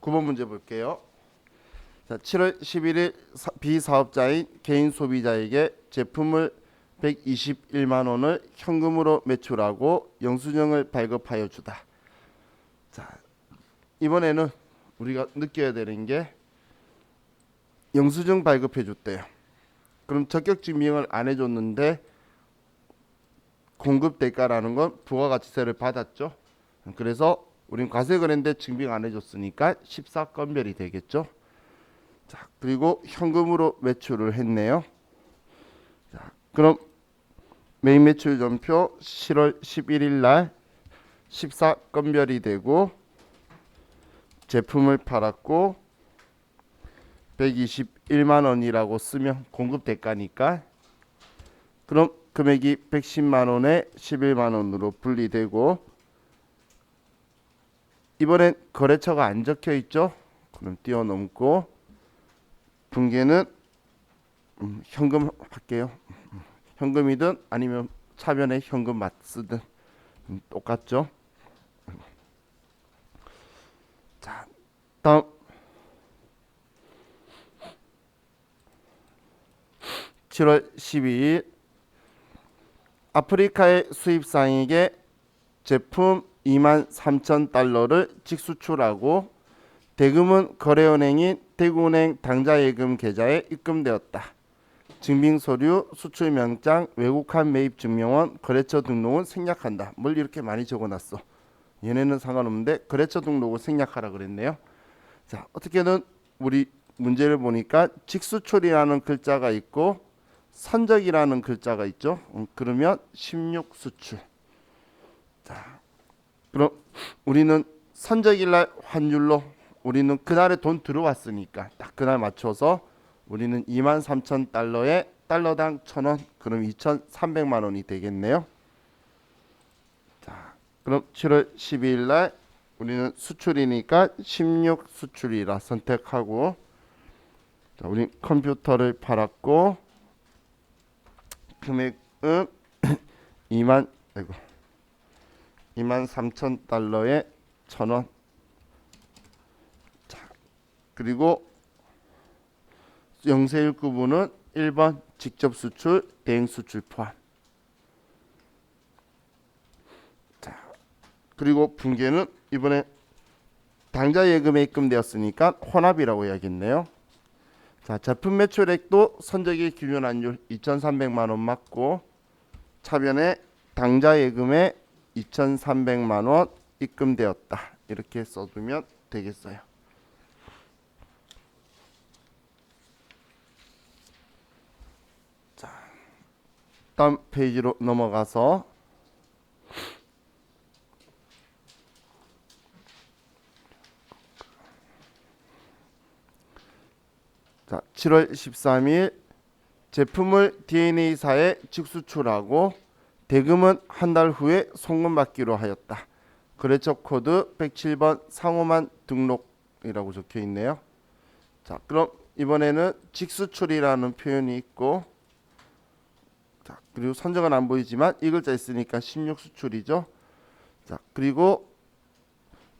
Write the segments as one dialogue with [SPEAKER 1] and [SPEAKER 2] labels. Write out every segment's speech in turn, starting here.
[SPEAKER 1] 9번 문제 볼게요. 자, 7월 11일 비사업자인 개인 소비자에게 제품을 121만 원을 현금으로 매출하고 영수증을 발급하여 주다. 자, 이번에는 우리가 느껴야 되는 게 영수증 발급해 줬대요. 그럼 적격 증명을 안 해줬는데 공급 대가라는 건 부가가치세를 받았죠. 그래서 우린 과세거래인데 증빙 안 해줬으니까 14건별이 되겠죠. 자, 그리고 현금으로 매출을 했네요. 자, 그럼 매입 매출 전표 7월 11일 날 14건별이 되고 제품을 팔았고 121만 원이라고 쓰면 공급 대가니까 그럼 금액이 110만 원에 11만 원으로 분리되고 이번엔 거래처가 안 적혀 있죠. 그럼 뛰어넘고 분계는 현금 할게요. 현금이든 아니면 차변에 현금 맞쓰든 똑같죠. 자, 다음 7월 12일 아프리카의 수입상에게 제품 23,000달러를 직수출하고 대금은 거래은행인 대구은행 당좌예금 계좌에 입금되었다. 증빙서류, 수출명장, 외국한 매입증명원, 거래처 등록은 생략한다. 뭘 이렇게 많이 적어놨어. 얘네는 상관없는데 거래처 등록을 생략하라 그랬네요. 자, 어떻게든 우리 문제를 보니까 직수출이라는 글자가 있고 선적이라는 글자가 있죠. 그러면 16수출. 자, 그럼 우리는 선적일날 환율로 우리는 그날에 돈 들어왔으니까 딱 그날 맞춰서 우리는 23,000달러에 달러당 1,000원 그럼 2,300만 원이 되겠네요. 자, 그럼 7월 12일 날 우리는 수출이니까 16수출이라 선택하고 자, 우리 컴퓨터를 팔았고 금액은 23,000달러에 1,000원. 자, 그리고 영세일 구분은 1번 직접 수출, 대행 수출 포함. 자, 그리고 분계는 이번에 당좌 예금에 입금되었으니까 혼합이라고 해야겠네요. 자, 제품 매출액도 선적일 기준 환율 2,300만 원 맞고 차변에 당좌 예금에 2,300만 원 입금되었다. 이렇게 써두면 되겠어요. 자, 다음 페이지로 넘어가서 자, 7월 13일 제품을 DNA사에 직수출하고 대금은 한 달 후에 송금받기로 하였다. 거래처 코드 107번 상호만 등록이라고 적혀 있네요. 자, 그럼 이번에는 직수출이라는 표현이 있고 자, 그리고 선정은 안 보이지만 이 글자 있으니까 16수출이죠. 자, 그리고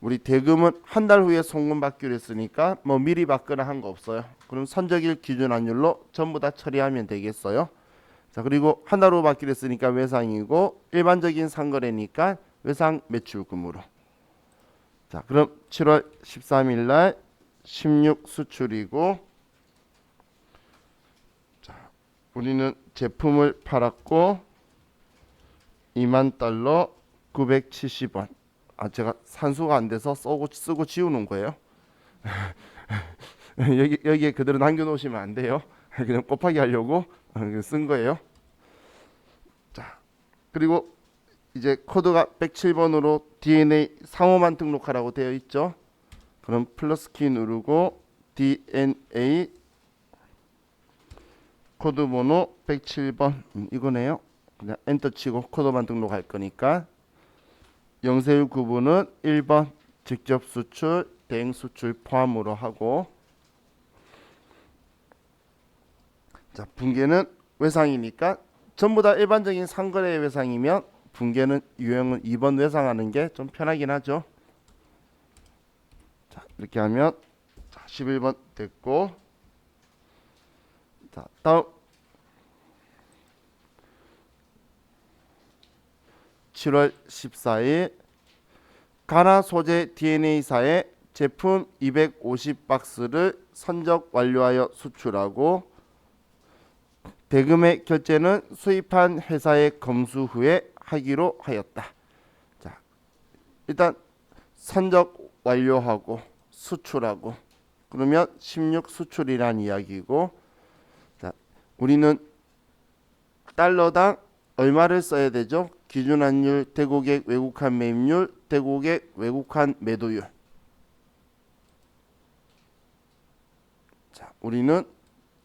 [SPEAKER 1] 우리 대금은 한 달 후에 송금받기로 했으니까 뭐 미리 받거나 한 거 없어요. 그럼 선적일 기준 환율로 전부 다 처리하면 되겠어요. 자, 그리고 한 달 후 받기로 했으니까 외상이고 일반적인 상거래니까 외상 매출금으로. 자, 그럼 7월 13일 날 16수출이고 자, 우리는 제품을 팔았고 2만 달러 970원. 아, 제가 산수가 안 돼서 쓰고 지우는 거예요. 여기에 그대로 남겨놓으시면 안 돼요. 그냥 곱하기 하려고 쓴 거예요. 자, 그리고 이제 코드가 107번으로 DNA 상호만 등록하라고 되어 있죠. 그럼 플러스 키 누르고 DNA 코드 번호 107번 이거네요. 그냥 엔터 치고 코드만 등록할 거니까 영세율 구분은 1번 직접 수출, 대행 수출 포함으로 하고 자, 분계는 외상이니까 전부 다 일반적인 상거래 외상이면 분계는 유형은 2번 외상하는 게 좀 편하긴 하죠. 자, 이렇게 하면 자, 11번 됐고, 자, 다음 7월 14일 가나 소재 DNA사에 제품 250박스를 선적 완료하여 수출하고 대금의 결제는 수입한 회사에 검수 후에 하기로 하였다. 자, 일단 선적 완료하고 수출하고 그러면 16 수출이란 이야기고, 자, 우리는 달러당 얼마를 써야 되죠? 기준환율, 대고객 외국환 매입률, 대고객 외국환 매도율. 자, 우리는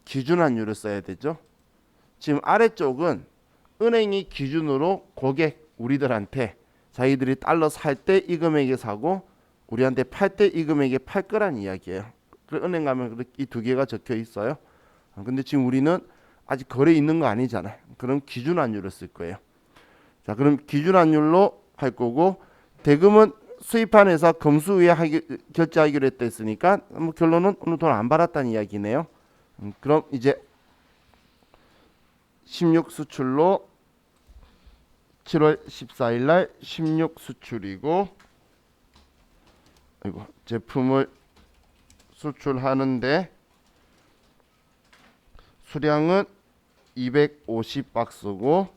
[SPEAKER 1] 기준환율을 써야 되죠. 지금 아래쪽은 은행이 기준으로 고객 우리들한테 자기들이 달러 살 때 이 금액에 사고 우리한테 팔 때 이 금액에 팔 거란 이야기예요. 은행 가면 이 두 개가 적혀 있어요. 근데 지금 우리는 아직 거래 있는 거 아니잖아요. 그럼 기준환율을 쓸 거예요. 자, 그럼 기준환율로 할 거고, 대금은 수입한 회사 검수 후에 결제하기로 했다 했으니까 뭐 결론은 오늘 돈 안 받았다는 이야기네요. 그럼 이제 16 수출로 7월 14일 날 16 수출이고, 이거 제품을 수출하는데 수량은 250박스고,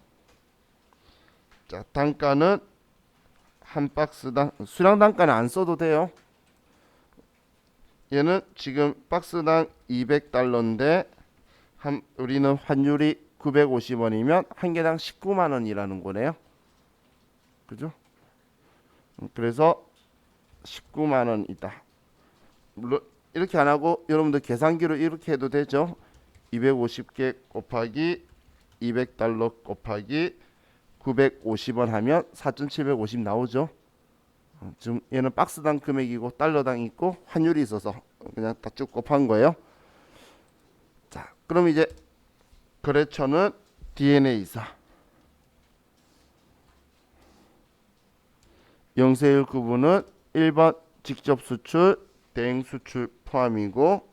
[SPEAKER 1] 자, 단가는 한 박스당, 수량 단가는 안 써도 돼요. 얘는 지금 박스당 200달러인데 우리는 환율이 950원이면 한 개당 19만 원이라는 거네요. 그죠? 그래서 19만 원이다. 물론 이렇게 안 하고 여러분들 계산기로 이렇게 해도 되죠. 250개 곱하기 200달러 곱하기 950원 하면 4,750 나오죠. 지금 얘는 박스당 금액이고 달러당 있고 환율이 있어서 그냥 다 쭉 곱한 거예요. 자, 그럼 이제 거래처는 DNA사, 영세율 구분은 1번 직접 수출, 대행 수출 포함이고,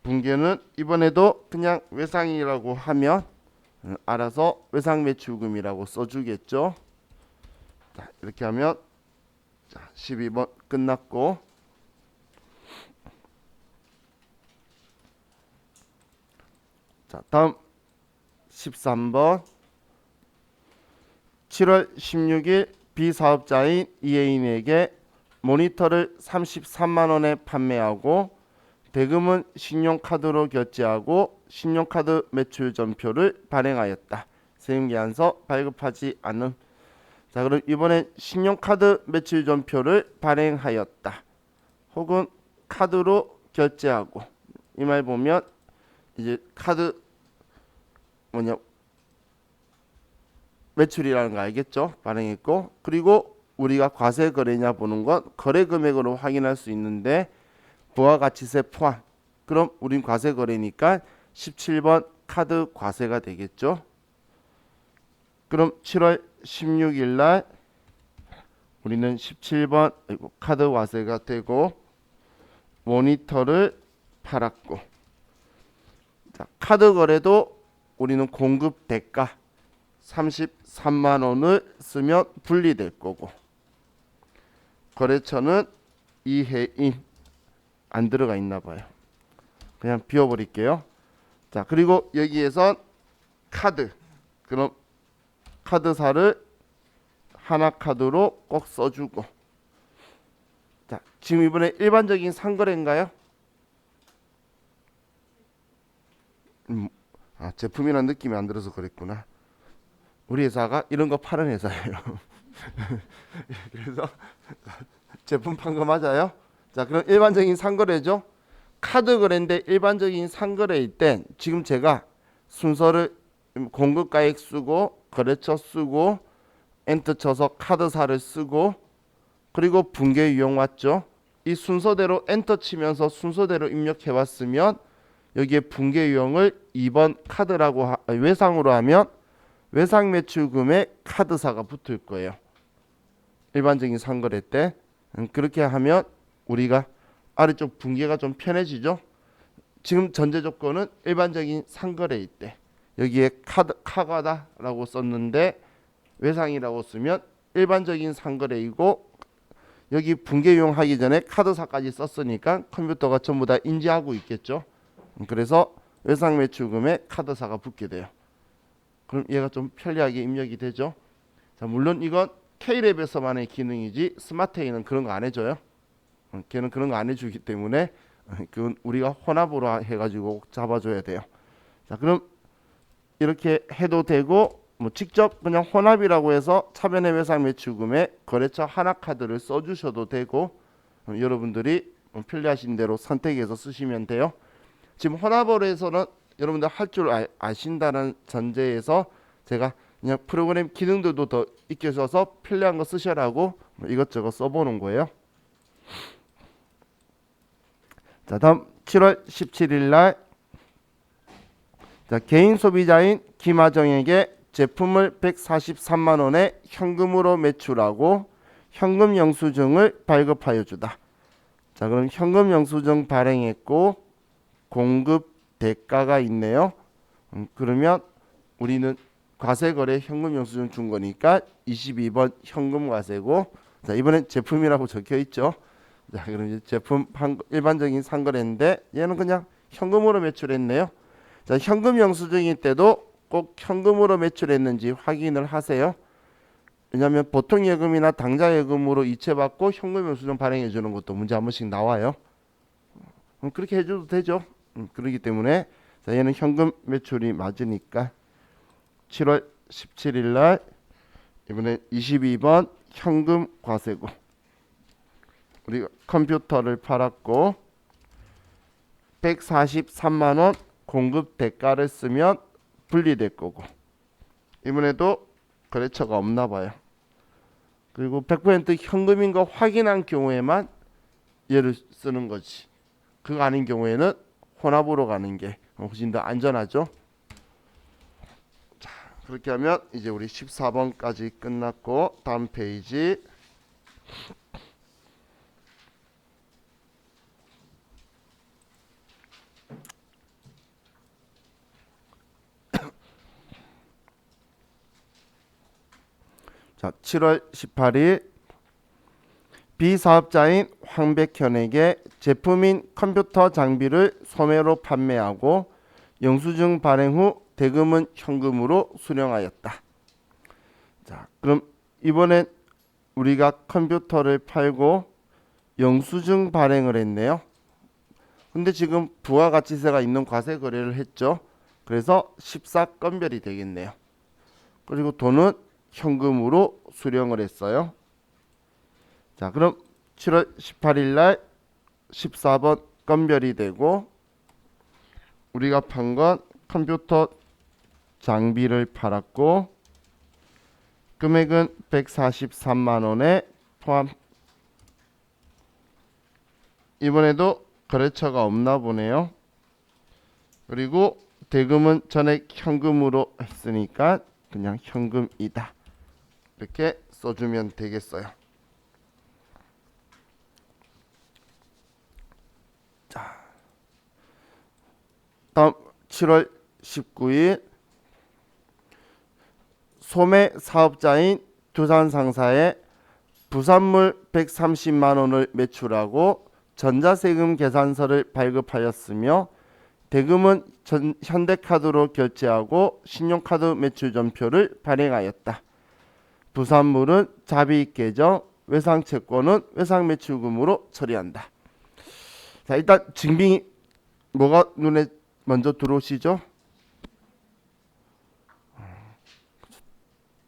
[SPEAKER 1] 분계는 이번에도 그냥 외상이라고 하면 알아서 외상 매출금이라고 써주겠죠. 자, 이렇게 하면 자, 12번 끝났고, 자, 다음 13번 7월 16일 비사업자인 이혜인에게 모니터를 33만 원에 판매하고 대금은 신용카드로 결제하고 신용카드 매출 전표를 발행하였다. 세임계약서 발급하지 않음. 자, 그럼 이번엔 신용카드 매출 전표를 발행하였다. 혹은 카드로 결제하고, 이 말 보면 이제 카드 매출이라는 거 알겠죠? 발행했고, 그리고 우리가 과세 거래냐 보는 건 거래 금액으로 확인할 수 있는데 부가가치세 포함. 그럼 우린 과세 거래니까 17번 카드 과세가 되겠죠. 그럼 7월 16일 날 우리는 17번 카드 과세가 되고 모니터를 팔았고, 자, 카드 거래도 우리는 공급 대가 33만 원을 쓰면 분리될 거고, 거래처는 이혜인 안 들어가 있나 봐요. 그냥 비워버릴게요. 자, 그리고 여기에선 카드, 그럼 카드사를 하나카드로 꼭 써주고, 자, 지금 이번에 일반적인 상거래인가요? 제품이라는 느낌이 안 들어서 그랬구나. 우리 회사가 이런 거 파는 회사예요. 그래서 제품 판 거 맞아요? 자, 그럼 일반적인 상거래죠. 카드 거래인데 일반적인 상거래일 땐 지금 제가 순서를 공급가액 쓰고 거래처 쓰고 엔터 쳐서 카드사를 쓰고 그리고 분계 유형 왔죠. 이 순서대로 엔터 치면서 순서대로 입력해 왔으면 여기에 분계 유형을 2번 카드라고 외상으로 하면 외상 매출금에 카드사가 붙을 거예요. 일반적인 상거래 때. 그렇게 하면 우리가 아래쪽 분계가 좀 편해지죠. 지금 전제 조건은 일반적인 상거래일 때 여기에 카가다라고 썼는데 외상이라고 쓰면 일반적인 상거래이고 여기 분계 이용하기 전에 카드사까지 썼으니까 컴퓨터가 전부 다 인지하고 있겠죠. 그래서 외상 매출금에 카드사가 붙게 돼요. 그럼 얘가 좀 편리하게 입력이 되죠. 자, 물론 이건 K랩에서만의 기능이지 스마트A는 그런 거 안 해줘요. 걔는 그런 거 안 해주기 때문에 그건 우리가 혼합으로 해가지고 잡아줘야 돼요. 자, 그럼 이렇게 해도 되고 뭐 직접 그냥 혼합이라고 해서 차변의 외상 매출금에 거래처 하나 카드를 써주셔도 되고 여러분들이 편리하신 대로 선택해서 쓰시면 돼요. 지금 혼합으로 해서는 여러분들 할 줄 아신다는 전제에서 제가 그냥 프로그램 기능들도 더 익혀서 편리한 거 쓰셔라고 이것저것 써보는 거예요. 자, 다음 7월 17일 날 개인 소비자인 김하정에게 제품을 143만 원에 현금으로 매출하고 현금 영수증을 발급하여 주다. 자, 그럼 현금 영수증 발행했고 공급 대가가 있네요. 그러면 우리는 과세거래 현금 영수증 준 거니까 22번 현금 과세고, 자, 이번엔 제품이라고 적혀 있죠. 자, 그럼 이제 제품 일반적인 상거래인데 얘는 그냥 현금으로 매출했네요. 자, 현금 영수증일 때도 꼭 현금으로 매출했는지 확인을 하세요. 왜냐하면 보통 예금이나 당좌 예금으로 이체받고 현금 영수증 발행해 주는 것도 문제 한 번씩 나와요. 그렇게 해줘도 되죠. 그렇기 때문에 자, 얘는 현금 매출이 맞으니까 7월 17일 날 이번에 22번 현금 과세고, 우리가 컴퓨터를 팔았고 143만 원 공급 대가를 쓰면 분리될 거고, 이번에도 거래처가 없나 봐요. 그리고 100% 현금인 거 확인한 경우에만 얘를 쓰는 거지. 그거 아닌 경우에는 혼합으로 가는 게 훨씬 더 안전하죠. 자, 그렇게 하면 이제 우리 14번까지 끝났고 다음 페이지. 자, 7월 18일 비사업자인 황백현에게 제품인 컴퓨터 장비를 소매로 판매하고 영수증 발행 후 대금은 현금으로 수령하였다. 자, 그럼 이번엔 우리가 컴퓨터를 팔고 영수증 발행을 했네요. 근데 지금 부가가치세가 있는 과세 거래를 했죠. 그래서 14건별이 되겠네요. 그리고 돈은 현금으로 수령을 했어요. 자, 그럼 7월 18일 날 14번 건별이 되고 우리가 판 건 컴퓨터 장비를 팔았고 금액은 143만 원에 포함. 이번에도 거래처가 없나 보네요. 그리고 대금은 전액 현금으로 했으니까 그냥 현금이다. 이렇게 써주면 되겠어요. 자, 다음 7월 19일 소매 사업자인 두산상사에 부산물 130만 원을 매출하고 전자세금 계산서를 발급하였으며 대금은 현대카드로 결제하고 신용카드 매출전표를 발행하였다. 부산물은 자비익 계정, 외상채권은 외상매출금으로 처리한다. 자, 일단 증빙이 뭐가 눈에 먼저 들어오시죠?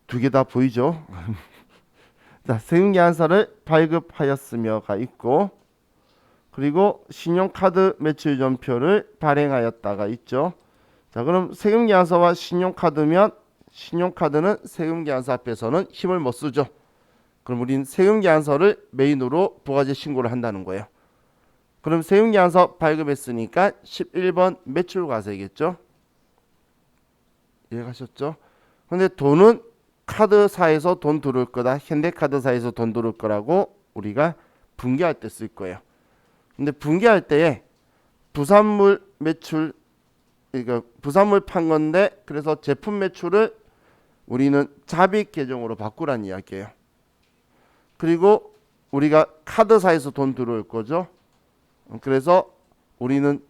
[SPEAKER 1] 두 개 다 보이죠? 자, 세금계산서를 발급하였으며가 있고, 그리고 신용카드 매출전표를 발행하였다가 있죠. 자, 그럼 세금계산서와 신용카드면 신용카드는 세금계산서 앞에서는 힘을 못 쓰죠. 그럼 우린 세금계산서를 메인으로 부가세 신고를 한다는 거예요. 그럼 세금계산서 발급했으니까 11번 매출과세겠죠. 이해가셨죠? 근데 돈은 카드사에서 돈 들어올 거다, 현대카드사에서 돈 들어올 거라고 우리가 분기할 때 쓸 거예요. 근데 분기할 때에 부산물 매출, 그러니까 부산물 판 건데 그래서 제품 매출을 우리는 잡익 계정으로 바꾸란 이야기예요. 그리고 우리가 카드사에서 돈 들어올 거죠. 그래서 우리는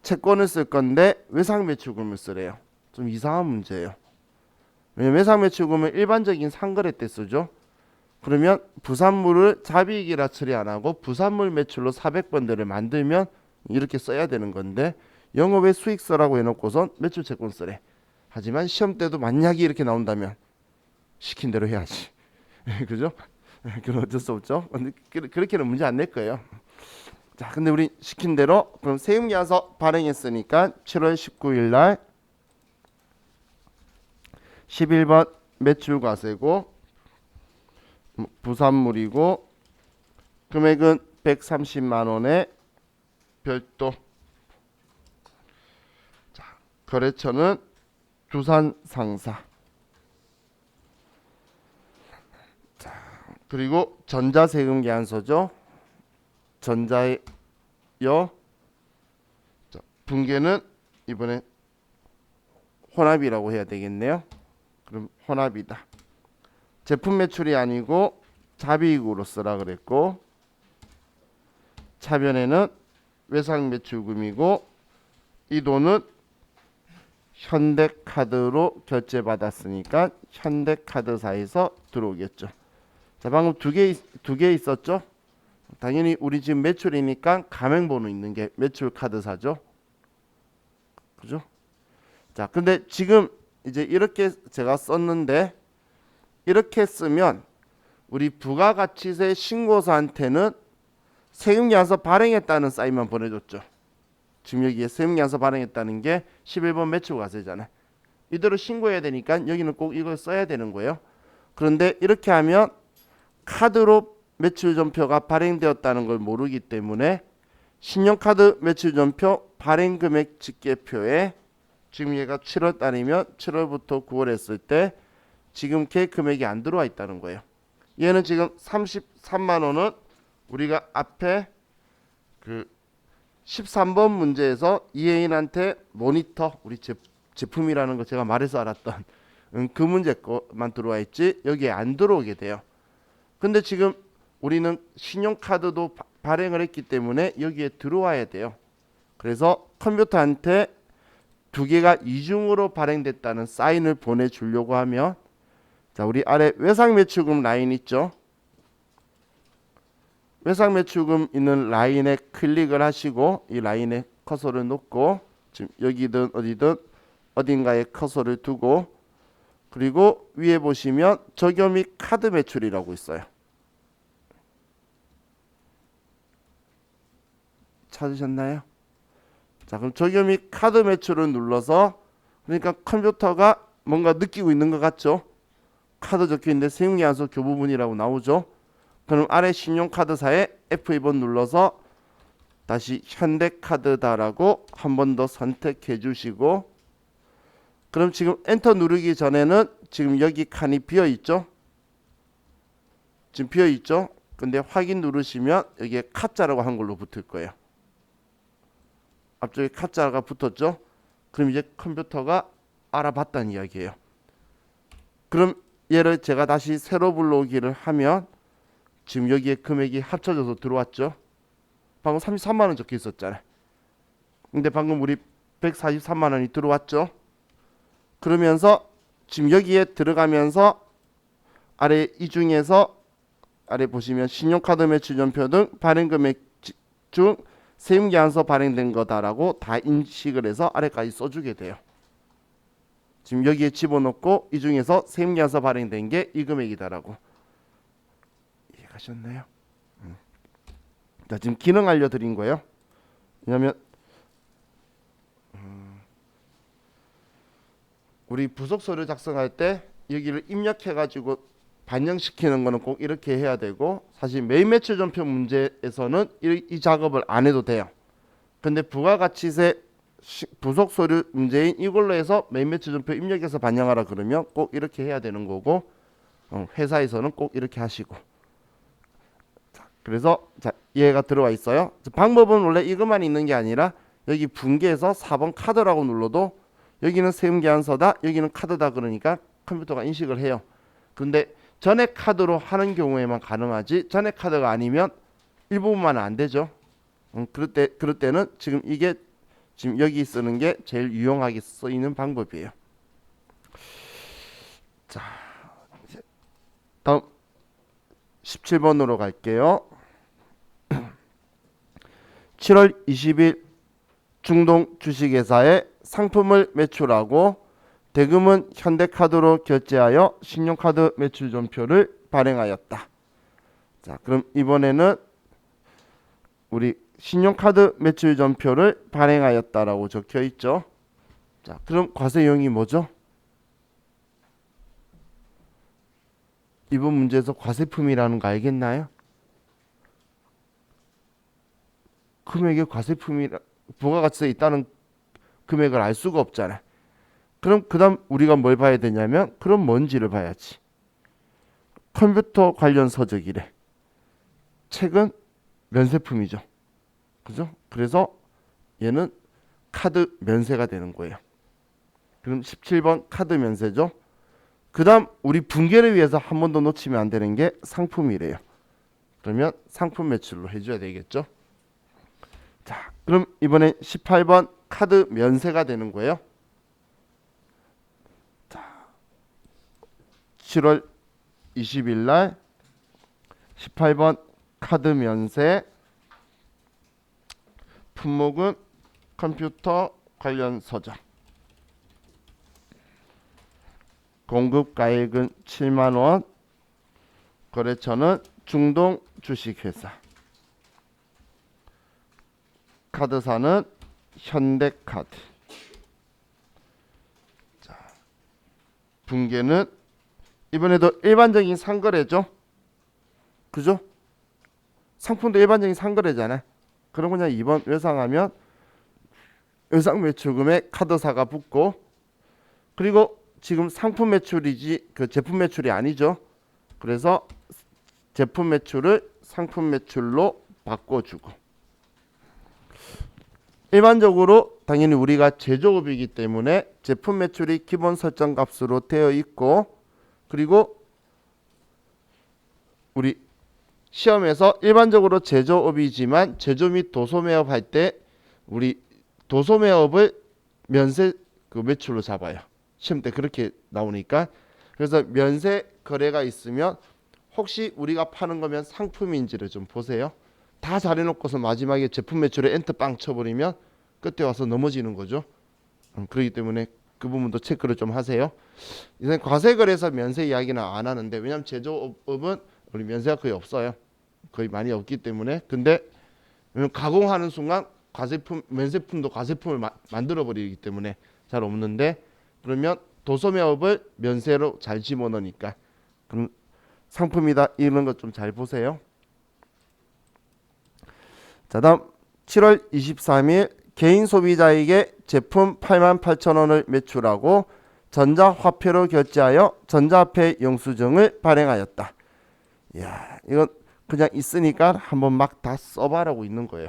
[SPEAKER 1] 채권을 쓸 건데 외상 매출금을 쓰래요. 좀 이상한 문제예요. 왜냐면 외상 매출금은 일반적인 상거래 때 쓰죠. 그러면 부산물을 잡이익이라 처리 안 하고 부산물 매출로 400번대를 만들면 이렇게 써야 되는 건데 영업외 수익서라고 해놓고선 매출 채권 쓰래. 하지만 시험 때도 만약에 이렇게 나온다면 시킨 대로 해야지. 그죠? 그건 어쩔 수 없죠. 근데 그렇게는 문제 안 낼 거예요. 자, 근데 우리 시킨 대로 그럼 세금계산서 발행했으니까 7월 19일 날 11번 매출과세고 부산물이고 금액은 130만 원에 별도. 자, 거래처는 두산상사. 자, 그리고 전자세금계산서죠. 전자의 자, 분계는 이번에 혼합이라고 해야 되겠네요. 그럼 혼합이다. 제품 매출이 아니고 잡이익으로 쓰라 그랬고 차변에는 외상 매출금이고 이 돈은 현대카드로 결제받았으니까 현대카드사에서 들어오겠죠. 자, 방금 두 개 있었죠? 당연히 우리 지금 매출이니까 가맹번호 있는 게 매출 카드사죠. 그죠? 자, 근데 지금 이제 이렇게 제가 썼는데 이렇게 쓰면 우리 부가가치세 신고서한테는 세금계산서 발행했다는 사인만 보내줬죠. 지금 여기에 세금계산서 발행했다는 게 11번 매출과세잖아요. 이대로 신고해야 되니까 여기는 꼭 이걸 써야 되는 거예요. 그런데 이렇게 하면 카드로 매출전표가 발행되었다는 걸 모르기 때문에 신용카드 매출전표 발행금액 집계표에 지금 얘가 7월 달이면 7월부터 9월 했을 때 지금 계획 금액이 안 들어와 있다는 거예요. 얘는 지금 33만 원은 우리가 앞에 그 13번 문제에서 이혜인한테 모니터 우리 제품이라는 거 제가 말해서 알았던 그 문제 거만 들어와 있지 여기에 안 들어오게 돼요. 근데 지금 우리는 신용카드도 발행을 했기 때문에 여기에 들어와야 돼요. 그래서 컴퓨터한테 두 개가 이중으로 발행됐다는 사인을 보내주려고 하면 자, 우리 아래 외상매출금 라인 있죠. 외상매출금 있는 라인에 클릭을 하시고 이 라인에 커서를 놓고 지금 여기든 어디든 어딘가에 커서를 두고 그리고 위에 보시면 적용 및 카드 매출이라고 있어요. 찾으셨나요? 자, 그럼 적용 및 카드 매출을 눌러서 그러니까 컴퓨터가 뭔가 느끼고 있는 것 같죠? 카드 적혀 있는데 세금계산서 교부분이라고 나오죠? 그럼 아래 신용카드사에 F2번 눌러서 다시 현대카드다라고 한 번 더 선택해 주시고 그럼 지금 엔터 누르기 전에는 지금 여기 칸이 비어 있죠? 지금 비어 있죠? 근데 확인 누르시면 여기에 카자라고 한 걸로 붙을 거예요. 앞쪽에 카자가 붙었죠? 그럼 이제 컴퓨터가 알아봤다는 이야기예요. 그럼 얘를 제가 다시 새로 불러오기를 하면 지금 여기에 금액이 합쳐져서 들어왔죠? 방금 33만 원 적혀 있었잖아요. 근데 방금 우리 143만 원이 들어왔죠? 그러면서 지금 여기에 들어가면서 아래 이 중에서 아래 보시면 신용카드 매출전표 등 발행금액 중 세금계산서 발행된 거다라고 다 인식을 해서 아래까지 써주게 돼요. 지금 여기에 집어넣고 이 중에서 세금계산서 발행된 게 이 금액이다라고. 이해가셨나요? 자, 지금 기능 알려드린 거예요. 왜냐면 우리 부속서류 작성할 때 여기를 입력해가지고 반영시키는 거는 꼭 이렇게 해야 되고 사실 매입매출전표 문제에서는 이 작업을 안 해도 돼요. 근데 부가가치세 부속서류 문제인 이걸로 해서 매입매출전표 입력해서 반영하라 그러면 꼭 이렇게 해야 되는 거고 회사에서는 꼭 이렇게 하시고 그래서 자, 이해가 들어와 있어요. 방법은 원래 이것만 있는 게 아니라 여기 분기해서 4번 카드라고 눌러도 여기는 세금 계산서다, 여기는 카드다 그러니까 컴퓨터가 인식을 해요. 근데 전액 카드로 하는 경우에만 가능하지 전액 카드가 아니면 일부분만은 안 되죠. 그럴 때는 지금 이게 지금 여기 쓰는 게 제일 유용하게 쓰이는 방법이에요. 자, 다음 17번으로 갈게요. 7월 20일 중동 주식회사에 상품을 매출하고 대금은 현대카드로 결제하여 신용카드 매출전표를 발행하였다. 자, 그럼 이번에는 우리 신용카드 매출전표를 발행하였다라고 적혀 있죠. 자, 그럼 과세용이 뭐죠? 이번 문제에서 과세품이라는 거 알겠나요? 금액에 과세품이 부가가치세에 있다는 금액을 알 수가 없잖아. 그럼 그 다음 우리가 뭘 봐야 되냐면 그럼 뭔지를 봐야지. 컴퓨터 관련 서적이래. 책은 면세품이죠. 그죠? 그래서 얘는 카드 면세가 되는 거예요. 그럼 17번 카드 면세죠. 그 다음 우리 분계를 위해서 한 번도 놓치면 안 되는 게 상품이래요. 그러면 상품 매출로 해줘야 되겠죠. 자, 그럼 이번엔 18번 카드 면세가 되는 거예요. 자, 7월 20일 날 18번 카드 면세 품목은 컴퓨터 관련 서적, 공급가액은 7만원, 거래처는 중동 주식회사, 카드사는 현대카드. 자, 분계는 이번에도 일반적인 상거래죠. 그죠? 상품도 일반적인 상거래잖아. 그럼 그냥 2번 외상하면 외상 매출금에 카드사가 붙고, 그리고 지금 상품 매출이지 그 제품 매출이 아니죠. 그래서 제품 매출을 상품 매출로 바꿔주고, 일반적으로 당연히 우리가 제조업이기 때문에 제품 매출이 기본 설정 값으로 되어 있고, 그리고 우리 시험에서 일반적으로 제조업이지만 제조 및 도소 매업 할 때 우리 도소 매업을 면세 그 매출로 잡아요. 시험 때 그렇게 나오니까. 그래서 면세 거래가 있으면 혹시 우리가 파는 거면 상품인지를 좀 보세요. 다 잘해놓고서 마지막에 제품 매출에 엔터 빵 쳐버리면 끝에 와서 넘어지는 거죠. 그렇기 때문에 그 부분도 체크를 좀 하세요. 이제 과세거래에서 면세 이야기는 안 하는데, 왜냐하면 제조업은 우리 면세가 거의 없어요. 거의 많이 없기 때문에. 근데 가공하는 순간 과세품, 면세품도 과세품을 만들어 버리기 때문에 잘 없는데, 그러면 도소매업을 면세로 잘 집어넣으니까 그럼 상품이다 이런 것 좀 잘 보세요. 자, 다음 7월 23일 개인 소비자에게 제품 88,000원을 매출하고 전자화폐로 결제하여 전자화폐 영수증을 발행하였다. 이야, 이건 그냥 있으니까 한번 막 다 써봐라고 있는 거예요.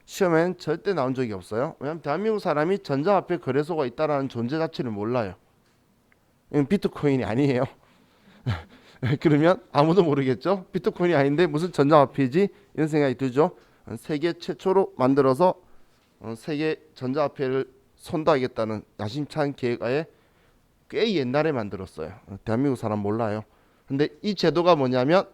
[SPEAKER 1] 시험엔 절대 나온 적이 없어요. 왜냐하면 대한민국 사람이 전자화폐 거래소가 있다는 존재 자체를 몰라요. 이건 비트코인이 아니에요. 그러면 아무도 모르겠죠. 비트코인이 아닌데 무슨 전자화폐지? 이런 생각이 들죠. 세계 최초로 만들어서 세계 전자화폐를 선도하겠다는 야심찬 계획에 꽤 옛날에 만들었어요. 대한민국 사람 몰라요. 근데 이 제도가 뭐냐면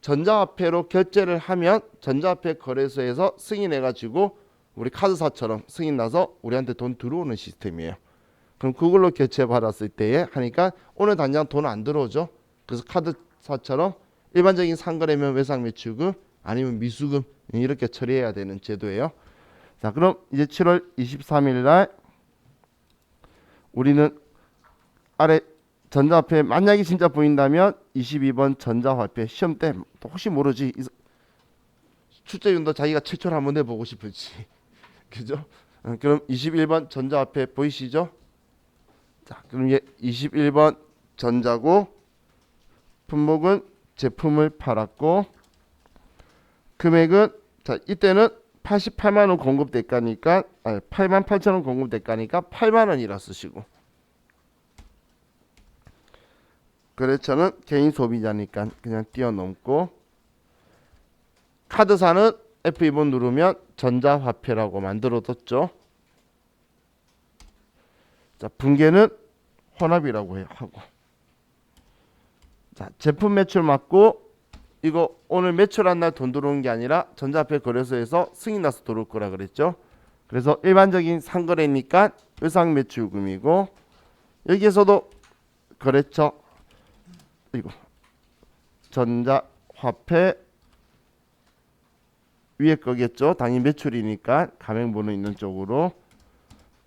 [SPEAKER 1] 전자화폐로 결제를 하면 전자화폐 거래소에서 승인해가지고 우리 카드사처럼 승인나서 우리한테 돈 들어오는 시스템이에요. 그럼 그걸로 결제 받았을 때에 하니까 오늘 당장 돈 안 들어오죠. 그래서 카드사처럼 일반적인 상거래면 외상매출금 아니면 미수금 이렇게 처리해야 되는 제도예요. 자, 그럼 이제 7월 23일 날 우리는 아래 전자화폐 만약에 진짜 보인다면 22번 전자화폐 시험 때 혹시 모르지 출제윤도 자기가 최초로 한번 해보고 싶을지 그죠? 그럼 21번 전자화폐 보이시죠? 자, 그럼 얘 21번 전자고 품목은 제품을 팔았고 금액은 자 이때는 88만 원 공급 대가니까 8만 8천 원 공급 대가니까 8만 원이라 쓰시고, 거래처는 개인 소비자니까 그냥 뛰어넘고, 카드사는 F2번 누르면 전자화폐라고 만들어뒀죠. 자 분계는 혼합이라고 하고, 자 제품 매출 맞고, 이거 오늘 매출한 날 돈 들어오는 게 아니라 전자화폐 거래소에서 승인 나서 들어올 거라 그랬죠. 그래서 일반적인 상거래니까 의상 매출금이고, 여기에서도 거래처 이거 전자화폐 위에 거겠죠. 당연히 매출이니까 가맹번호 있는 쪽으로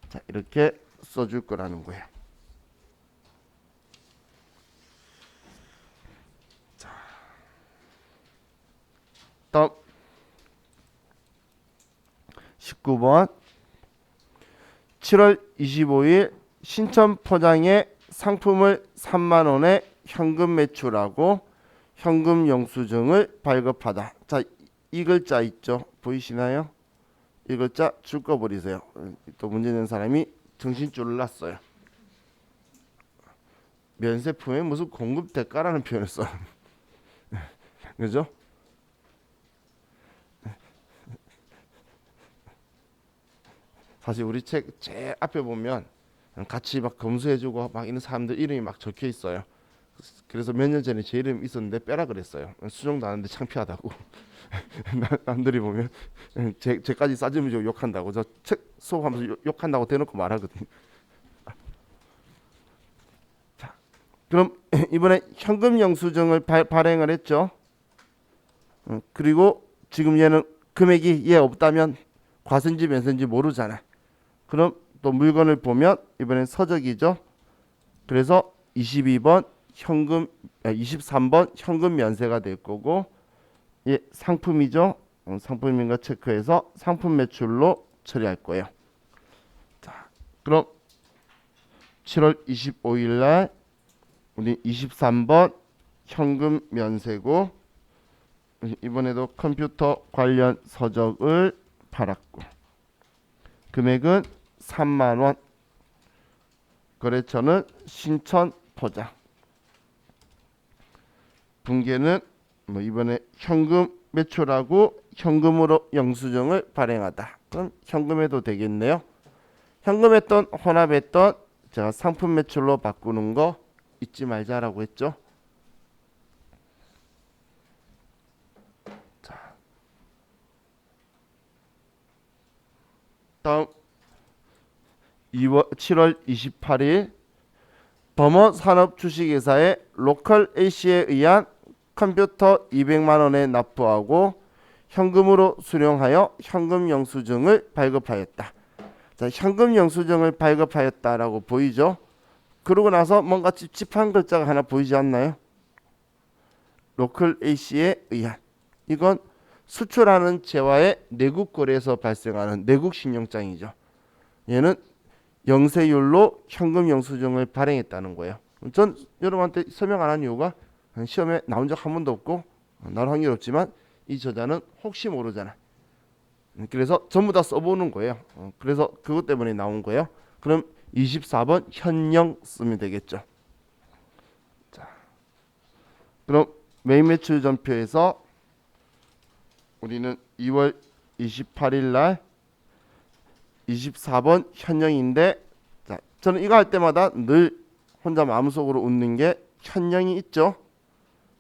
[SPEAKER 1] 자 이렇게 써줄 거라는 거예요. 다음 19번 7월 25일 신천 포장에 상품을 3만 원에 현금 매출하고 현금 영수증을 발급하다. 자, 이 글자 있죠? 보이시나요? 이 글자 줄 거 버리세요. 또 문제 낸 사람이 정신줄을 놨어요. 면세품에 무슨 공급 대가라는 표현을 써요. 그죠? 사실 우리 책 제 앞에 보면 같이 막 검수해주고 막 이런 사람들 이름이 막 적혀 있어요. 그래서 몇 년 전에 제 이름 있었는데 빼라 그랬어요. 수정도 안 하는데 창피하다고. 남들이 보면 제까지 싸지면 좀 욕한다고. 저 책 수업하면서 욕한다고 대놓고 말하거든요. 자, 그럼 이번에 현금 영수증을 발행을 했죠. 그리고 지금 얘는 금액이 얘 없다면 과세인지 면세인지 모르잖아. 그럼 또 물건을 보면 이번엔 서적이죠. 그래서 22번 현금 23번 현금 면세가 될 거고, 예, 상품이죠. 상품인가 체크해서 상품 매출로 처리할 거예요. 자, 그럼 7월 25일 날 우리 23번 현금 면세고, 이번에도 컴퓨터 관련 서적을 팔았고, 금액은 3만 원. 거래처는 신천 포장. 분계는 뭐 이번에 현금 매출하고 현금으로 영수증을 발행하다. 그럼 현금에도 되겠네요. 현금했던 혼합했던 제가 상품 매출로 바꾸는 거 잊지 말자라고 했죠. 자, 다음 7월 28일 범어산업 주식회사의 로컬 A씨에 의한 컴퓨터 200만 원에 납부하고 현금으로 수령하여 현금 영수증을 발급하였다. 자, 현금 영수증을 발급하였다라고 보이죠? 그러고 나서 뭔가 찝찝한 글자가 하나 보이지 않나요? 로컬 A씨에 의한. 이건 수출하는 재화의 내국 거래에서 발생하는 내국 신용장이죠. 얘는 영세율로 현금 영수증을 발행했다는 거예요. 전 여러분한테 설명 안 한 이유가 시험에 나온 적 한 번도 없고 나올 확률 없지만 이 저자는 혹시 모르잖아. 그래서 전부 다 써보는 거예요. 그래서 그것 때문에 나온 거예요. 그럼 24번 현영 쓰면 되겠죠. 자, 그럼 매일 매출 전표에서 우리는 2월 28일 날 24번 현영인데, 자, 저는 이거 할 때마다 늘 혼자 마음속으로 웃는 게 현영이 있죠.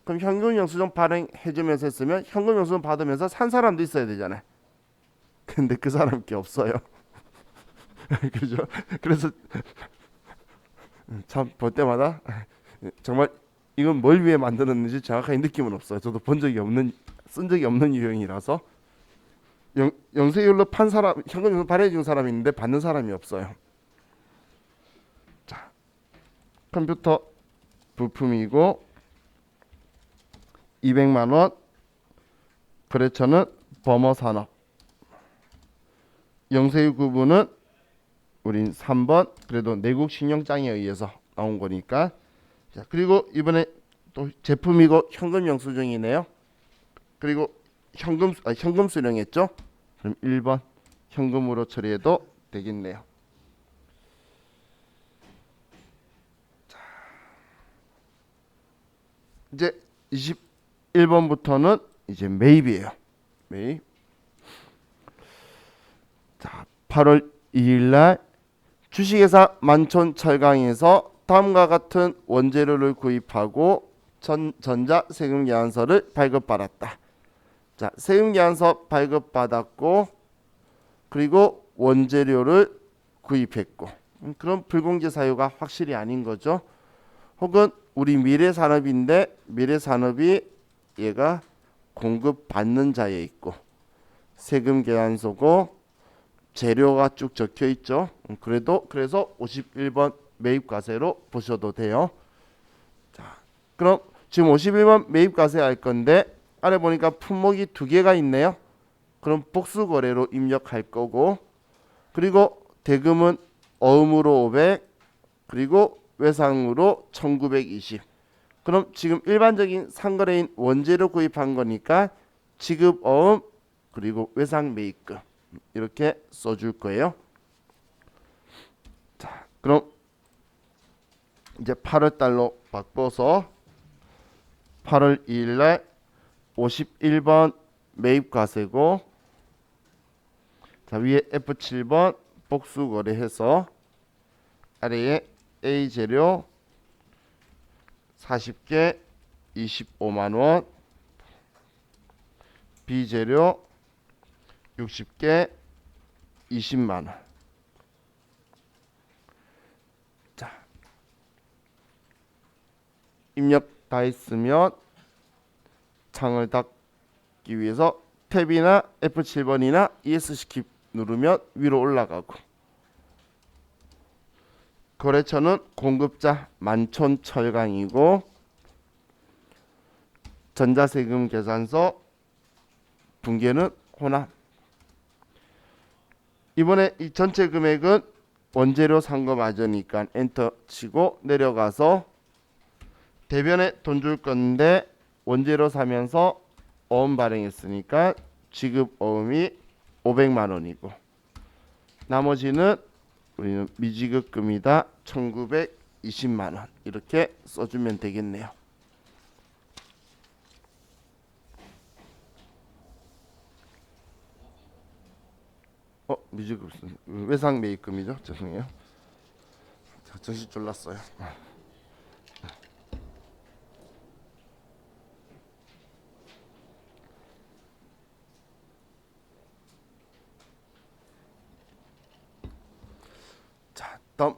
[SPEAKER 1] 그럼 현금 영수증 발행해주면서 했으면 현금 영수증 받으면서 산 사람도 있어야 되잖아요. 근데 그 사람께 없어요. 그죠? 그래서 참 볼 때마다 정말 이건 뭘 위해 만들었는지 정확하게 느낌은 없어요. 저도 본 적이 없는, 쓴 적이 없는 유형이라서. 영세율로 판 사람, 현금 영수증 발행해준 사람이 있는데 받는 사람이 없어요. 자, 컴퓨터 부품이고 200만 원. 거래처는 범어산업. 영세율 구분은 우린 3번. 그래도 내국 신용장에 의해서 나온 거니까. 자, 그리고 이번에 또 제품이고 현금 영수증이네요. 그리고 현금 수령했죠. 그럼 1번 현금으로 처리해도 되겠네요. 이제 21번부터는 이제 매입이에요. 매입. 자, 8월 2일 날 주식회사 만촌철강에서 다음과 같은 원재료를 구입하고 전자 세금 계산서를 발급받았다. 자, 세금 계산서 발급받았고 그리고 원재료를 구입했고 그럼 불공제 사유가 확실히 아닌 거죠. 혹은 우리 미래산업인데 미래산업이 얘가 공급받는 자에 있고 세금 계산서고 재료가 쭉 적혀 있죠. 그래서 51번 매입과세로 보셔도 돼요. 자, 그럼 지금 51번 매입과세 할 건데 아래 보니까 품목이 두 개가 있네요. 그럼 복수거래로 입력할 거고 그리고 대금은 어음으로 500 그리고 외상으로 1920. 그럼 지금 일반적인 상거래인 원재료 구입한 거니까 지급 어음 그리고 외상 매입금 이렇게 써줄 거예요. 자, 그럼 이제 8월 달로 바꿔서 8월 2일 날 51번 매입과세고 자, 위에 F7번 복수거래해서 아래에 A 재료 40개 25만원 B 재료 60개 20만원. 자, 입력 다 했으면 창을 닫기 위해서 탭이나 F7번이나 ESC 누르면 위로 올라가고 거래처는 공급자 만촌철강이고 전자세금 계산서 분계는 호남. 이번에 이 전체 금액은 원재료 산 거 맞으니까 엔터 치고 내려가서 대변에 돈 줄 건데 원재료 사면서 어음 발행했으니까 지급 어음이 500만 원이고 나머지는 우리는 미지급금이다 1920만 원 이렇게 써주면 되겠네요. 미지급 외상 매입금이죠. 죄송해요. 정신 졸랐어요. 자, 다음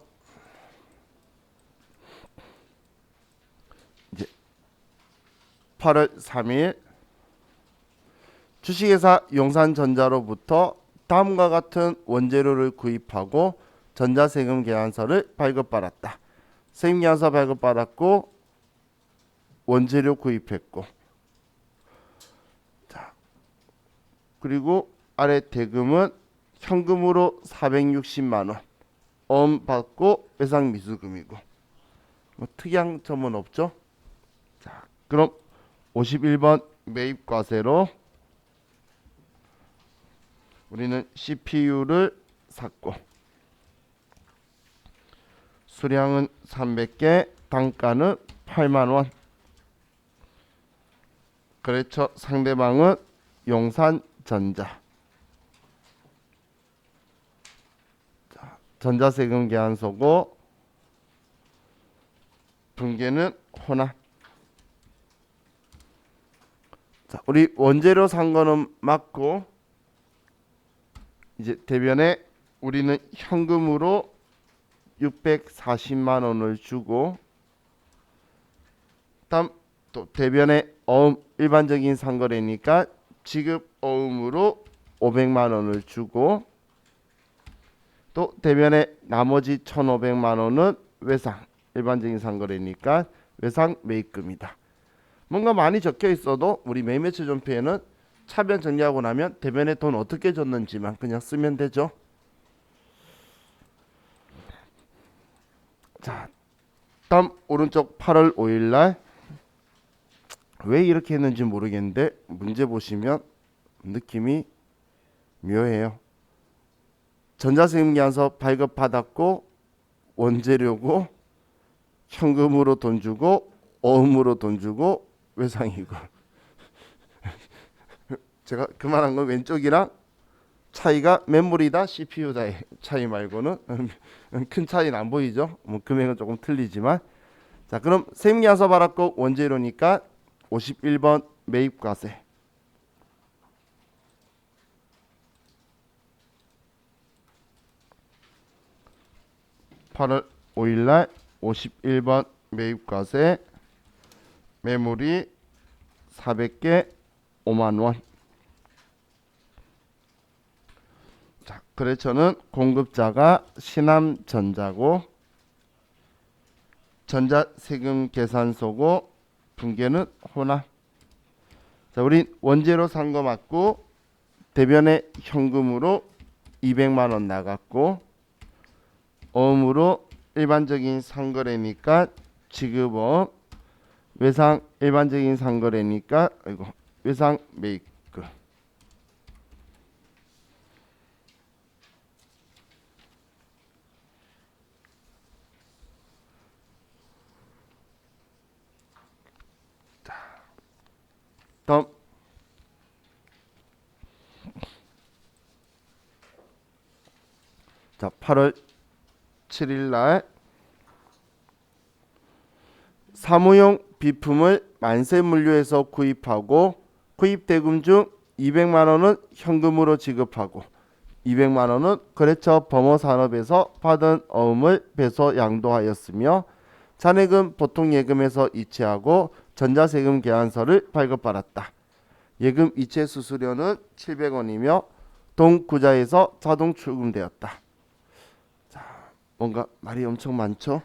[SPEAKER 1] 이제 8월 3일 주식회사 용산전자로부터 다음과 같은 원재료를 구입하고 전자세금 계산서를 발급받았다. 세금 계산서 발급받았고 원재료 구입했고 자, 그리고 아래 대금은 현금으로 460만 원 어음 받고 외상 미수금이고 뭐 특이한 점은 없죠. 자, 그럼 51번 매입과세로 우리는 CPU를 샀고 수량은 300개 단가는 8만원 거래처 상대방은 용산전자. 자, 전자세금 계산서고 분계는 호남. 자, 우리 원재료 산 거는 맞고 이제 대변에 우리는 현금으로 640만 원을 주고 다음 또 대변에 어음 일반적인 상거래니까 지급 어음으로 500만 원을 주고 또 대변에 나머지 1,500만 원은 외상 일반적인 상거래니까 외상 매입금이다. 뭔가 많이 적혀 있어도 우리 매매처 존폐에는 차변 정리하고 나면 대변에 돈 어떻게 줬는지만 그냥 쓰면 되죠. 자, 다음 오른쪽 8월 5일 날 왜 이렇게 했는지 모르겠는데 문제 보시면 느낌이 묘해요. 전자세금계산서 발급받았고 원재료고 현금으로 돈 주고 어음으로 돈 주고 외상이고 제가 그만한 건 왼쪽이랑 차이가 메모리다 CPU다의 차이 말고는 큰 차이는 안 보이죠. 뭐 금액은 조금 틀리지만 자 그럼 세금계산서 받았고 원재료니까 51번 매입과세 8월 5일날 51번 매입과세 매물이 400개 5만원. 자, 거래처는 공급자가 신함전자고 전자세금계산서고 분계는 호남. 자, 우린 원재료 산 거 맞고 대변에 현금으로 200만원 나갔고 어음으로 일반적인 상거래니까 지급어음 외상 일반적인 상거래니까 외상 매입금 다음 자 8월 7일날 사무용 비품을 만세물류에서 구입하고 구입대금 중 200만원은 현금으로 지급하고 200만원은 거래처 범어산업에서 받은 어음을 배서 양도하였으며 잔액은 보통예금에서 이체하고 전자세금 계산서를 발급받았다. 예금 이체 수수료는 700원이며 동구자에서 자동 출금되었다. 자, 뭔가 말이 엄청 많죠?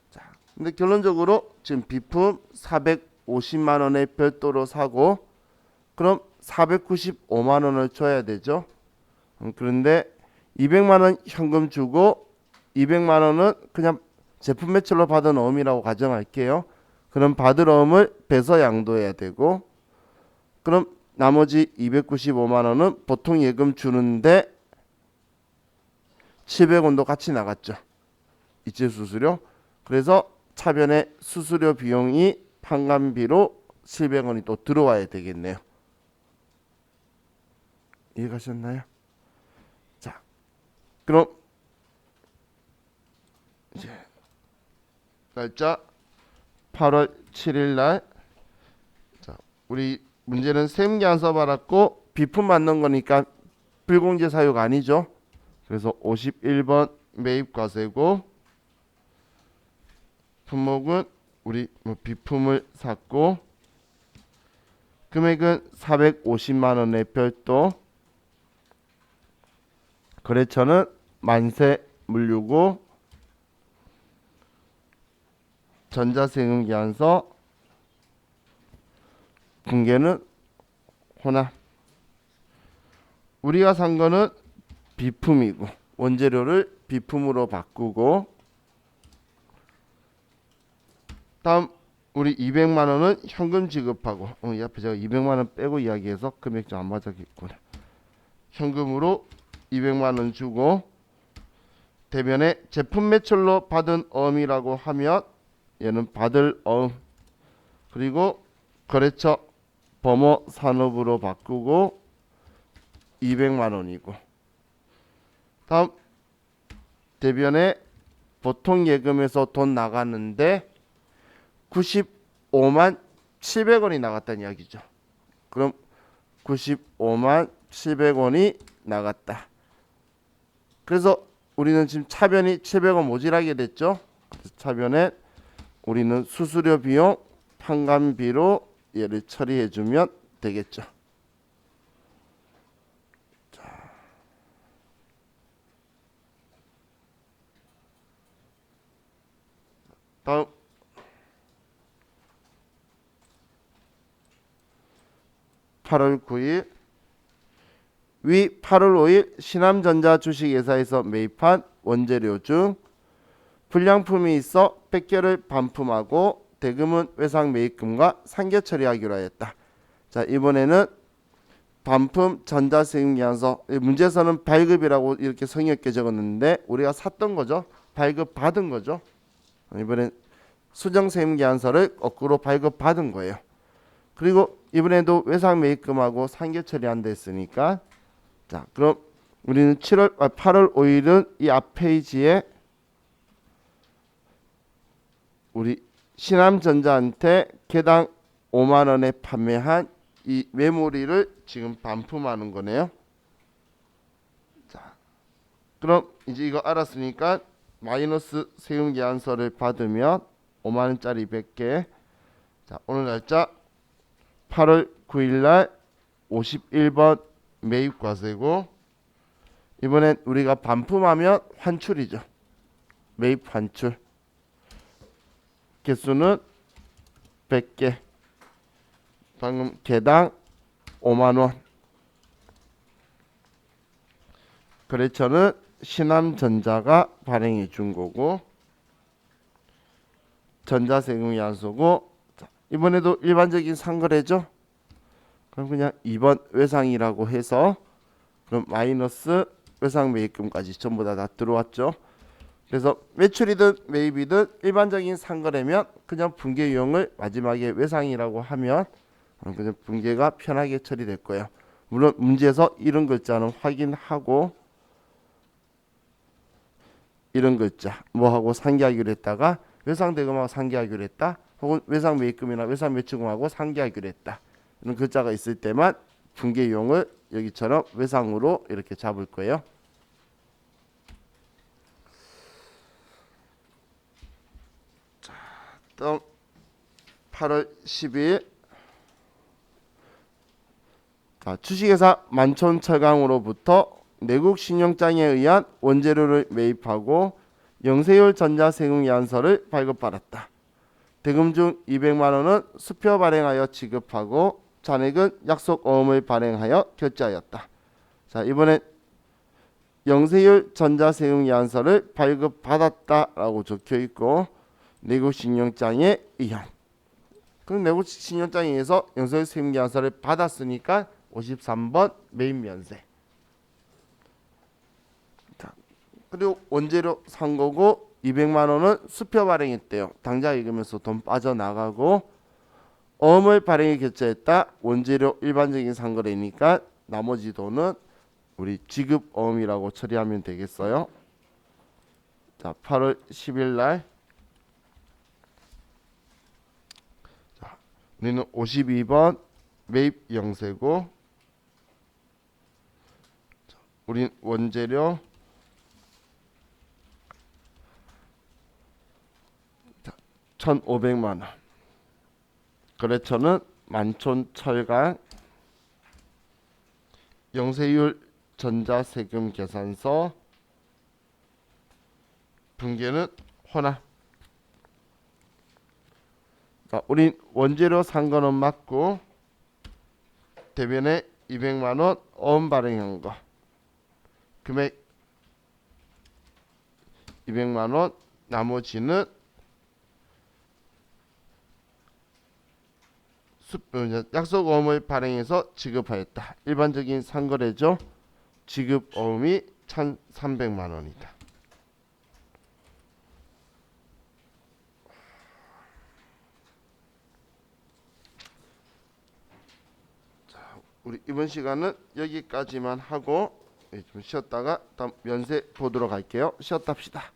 [SPEAKER 1] 자, 근데 결론적으로 지금 비품 450만원에 별도로 사고 그럼 495만원을 줘야 되죠. 그런데 200만원 현금 주고 200만원은 그냥 제품 매출로 받은 어음이라고 가정할게요. 그럼 받을 어음을 배서 양도해야 되고 그럼 나머지 295만원은 보통 예금 주는데 700원도 같이 나갔죠. 이체 수수료. 그래서 차변에 수수료 비용이 판관비로 700원이 또 들어와야 되겠네요. 이해가셨나요? 자, 그럼 이제 날짜 8월 7일 날 자, 우리 문제는 세금계산서 받았고 비품 받는 거니까 불공제 사유가 아니죠. 그래서 51번 매입과세고 품목은 우리 비품을 샀고 금액은 450만원의 별도 거래처는 만세물류고 전자세금계산서 분계는 호남. 우리가 산 거는 비품이고 원재료를 비품으로 바꾸고 다음 우리 200만원은 현금 지급하고 이 앞에 제가 200만원 빼고 이야기해서 금액 좀 안 맞았겠구나. 현금으로 200만원 주고 대변에 제품 매출로 받은 어음이라고 하면 얘는 받을 어음 그리고 거래처 범어 산업으로 바꾸고 200만원이고 다음 대변에 보통 예금에서 돈 나갔는데 95만 700원이 나갔다는 이야기죠. 그럼 95만 700원이 나갔다. 그래서 우리는 지금 차변이 700원 모자라게 됐죠. 차변에 우리는 수수료 비용 판관비로 얘를 처리해 주면 되겠죠. 자. 다음 8월 9일 위 8월 5일 신함전자 주식회사에서 매입한 원재료 중 불량품이 있어 뺏겨를 반품하고 대금은 외상 매입금과 상계 처리하기로 하였다. 자, 이번에는 반품 전자세금계산서. 문제에서는 발급이라고 이렇게 성의 없게 적었는데 우리가 샀던 거죠. 발급 받은 거죠. 이번엔 수정세금계산서를 거꾸로 발급 받은 거예요. 그리고 이번에도 외상매입금하고 상계 처리 안 됐으니까, 자 그럼 우리는 8월 5일은 이 앞 페이지에 우리 신암전자한테 개당 5만 원에 판매한 이 메모리를 지금 반품하는 거네요. 자, 그럼 이제 이거 알았으니까 마이너스 세금계산서를 받으면 5만 원짜리 100개. 자, 오늘 날짜 8월 9일 날 51번 매입과세고, 이번엔 우리가 반품하면 환출이죠. 매입 환출. 개수는 100개. 방금 개당 5만 원. 거래처는 신암전자가 발행해 준 거고, 전자세금계산서고, 이번에도 일반적인 상거래죠. 그럼 그냥 2번 외상이라고 해서, 그럼 마이너스 외상매입금까지 전부 다 들어왔죠. 그래서 매출이든 매입이든 일반적인 상거래면 그냥 분계 유형을 마지막에 외상이라고 하면 그냥 분계가 편하게 처리될 거예요. 물론 문제에서 이런 글자는 확인하고, 이런 글자 뭐하고 상계하기로 했다가 외상대금하고 상계하기로 했다, 혹은 외상매입금이나 외상매출금하고 상계하기로 했다, 이런 글자가 있을 때만 분계 유형을 여기처럼 외상으로 이렇게 잡을 거예요. 다음 8월 12일, 자, 주식회사 만촌철강으로부터 내국신용장에 의한 원재료를 매입하고 영세율 전자세금계산서를 발급받았다. 대금 중 200만 원은 수표 발행하여 지급하고 잔액은 약속어음을 발행하여 결제하였다. 자, 이번엔 영세율 전자세금계산서를 발급받았다라고 적혀있고 내국신용장에 의한, 그럼 내국신용장에 의해서 영세율 세금계산서를 받았으니까 53번 매입면세. 자, 그리고 원재료 산 거고 200만 원은 수표 발행했대요. 당장 읽으면서 돈 빠져나가고, 어음을 발행해 결제했다. 원재료 일반적인 상거래니까 나머지 돈은 우리 지급 어음이라고 처리하면 되겠어요. 자, 8월 10일 날 우리는 52번 매입 영세고, 우린 원재료 1,500만 원. 거래처는 만촌철강. 영세율 전자세금계산서. 분계는 혼합. 자, 우린 원재료 산 거는 맞고 대변에 200만 원 어음 발행한 거 금액 200만 원, 나머지는 약속어음을 발행해서 지급하였다. 일반적인 상거래죠. 지급어음이 1,300만 원이다. 우리 이번 시간은 여기까지만 하고 좀 쉬었다가 다음 면세 보도록 할게요. 쉬었다 합시다.